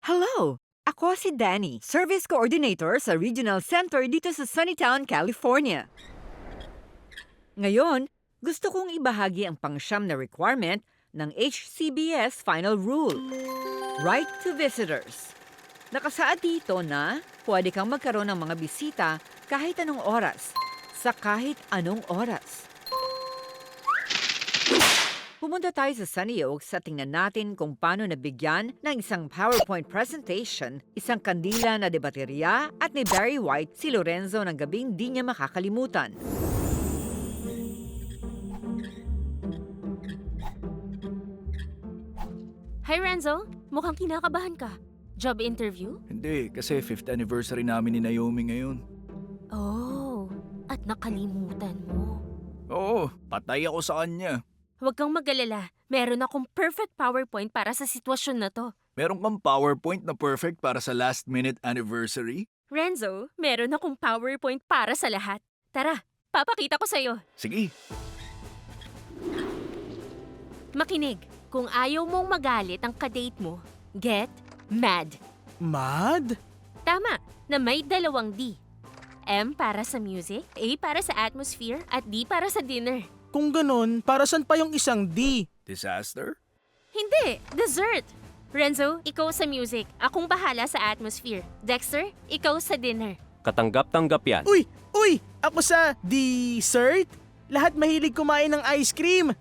Hello! Ako si Danny, Service Coordinator sa Regional Center dito sa Sunnytown, California. Ngayon, gusto kong ibahagi ang pangsyam na requirement ng HCBS Final Rule, Right to Visitors. Nakasaad dito na pwede kang magkaroon ng mga bisita kahit anong oras, sa kahit anong oras. Pumunta tayo sa Sunny Oaks at tingnan natin kung paano nabigyan ng isang PowerPoint presentation, isang kandila na de baterya at ni Barry White si Lorenzo ng gabing di niya makakalimutan. Hi Renzo, mukhang kinakabahan ka. Job interview? Hindi, kasi 5th anniversary namin ni Naomi ngayon. Oh, at nakalimutan mo. Oo, patay ako sa kanya. Huwag kang mag-alala, meron akong perfect PowerPoint para sa sitwasyon na to. Meron kang PowerPoint na perfect para sa last-minute anniversary? Renzo, meron akong PowerPoint para sa lahat. Tara, papakita ko sa'yo. Sige. Makinig, kung ayaw mong magalit ang kadate mo, get mad. Mad? Tama, na may 2 D. M para sa music, A para sa atmosphere, at D para sa dinner. Kung ganun, para saan pa yung isang D? Disaster? Hindi, dessert. Renzo, ikaw sa music. Akong bahala sa atmosphere. Dexter, ikaw sa dinner. Katanggap-tanggap yan. Uy! Uy! Ako sa dessert? Lahat mahilig kumain ng ice cream.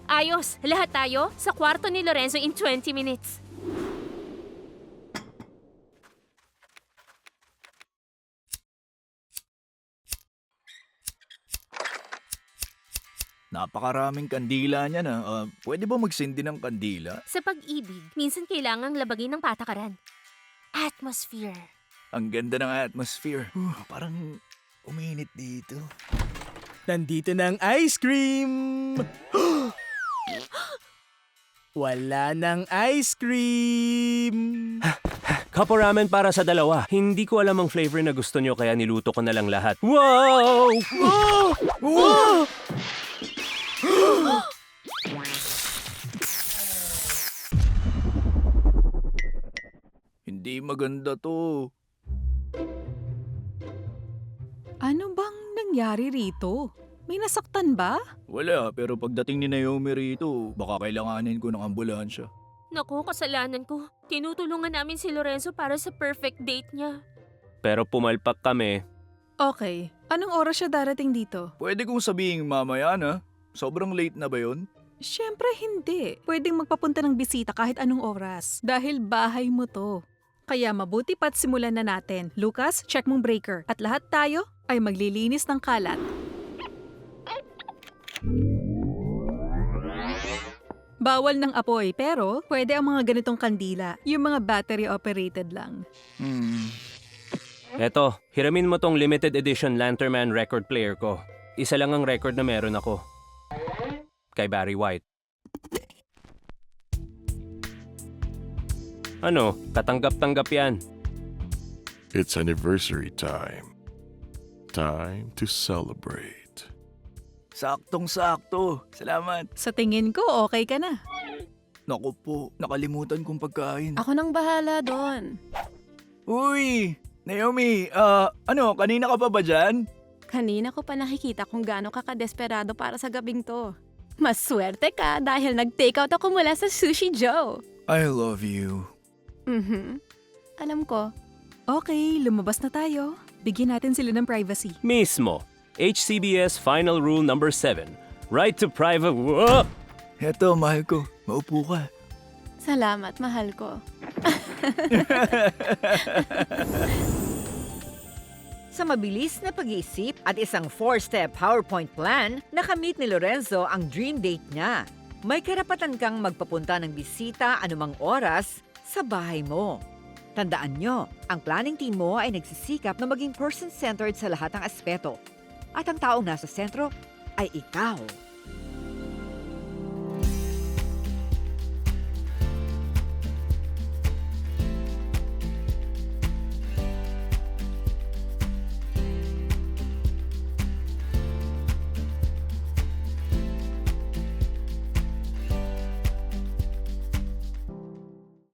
Ayos, lahat tayo sa kwarto ni Lorenzo in 20 minutes. Napakaraming kandila niya na. Pwede ba magsindi ng kandila? Sa pag-ibig, minsan kailangang labagin ng patakaran. Atmosphere. Ang ganda ng atmosphere. Parang uminit dito. Nandito na ang ice cream! Wala ng ice cream! Kapo ramen para sa 2. Hindi ko alam ang flavor na gusto nyo kaya niluto ko na lang lahat. Wow! Wow! Wow! Hindi maganda to. Ano bang nangyari rito? May nasaktan ba? Wala, pero pagdating ni Naomi rito, baka kailanganin ko ng ambulansya. Naku, kasalanan ko. Tinutulungan namin si Lorenzo para sa perfect date niya. Pero pumalpak kami. Okay, anong oras siya darating dito? Pwede kong sabihin mamaya na. Sobrang late na ba yun? Siyempre hindi. Pwedeng magpapunta ng bisita kahit anong oras. Dahil bahay mo to. Kaya mabuti pa't simulan na natin. Lucas, check mong breaker. At lahat tayo ay maglilinis ng kalat. Bawal ng apoy, pero pwede ang mga ganitong kandila. Yung mga battery-operated lang. Eto, hiramin mo tong limited edition Lanternman record player ko. Isa lang ang record na meron ako. Kay Barry White. Ano, katanggap-tanggap yan. It's anniversary time. Time to celebrate. Saktong-sakto. Salamat. Sa tingin ko, okay ka na. Naku po, nakalimutan kong pagkain. Ako nang bahala doon. Uy! Naomi, kanina ka pa ba dyan? Kanina ko pa nakikita kung gaano ka kadesperado para sa gabing to. Maswerte ka dahil nag-takeout ako mula sa Sushi Joe. I love you. Alam ko. Okay, lumabas na tayo. Bigyan natin sila ng privacy. Mismo. HCBS Final Rule Number 7. Right to private... Whoa! Eto, mahal ko. Maupo ka. Salamat, mahal ko. Sa mabilis na pag-iisip at isang 4-step PowerPoint plan, nakamit ni Lorenzo ang dream date niya. May karapatan kang magpapunta ng bisita anumang oras sa bahay mo. Tandaan nyo, ang planning team mo ay nagsisikap na maging person-centered sa lahat ng aspeto. At ang taong nasa sentro ay ikaw.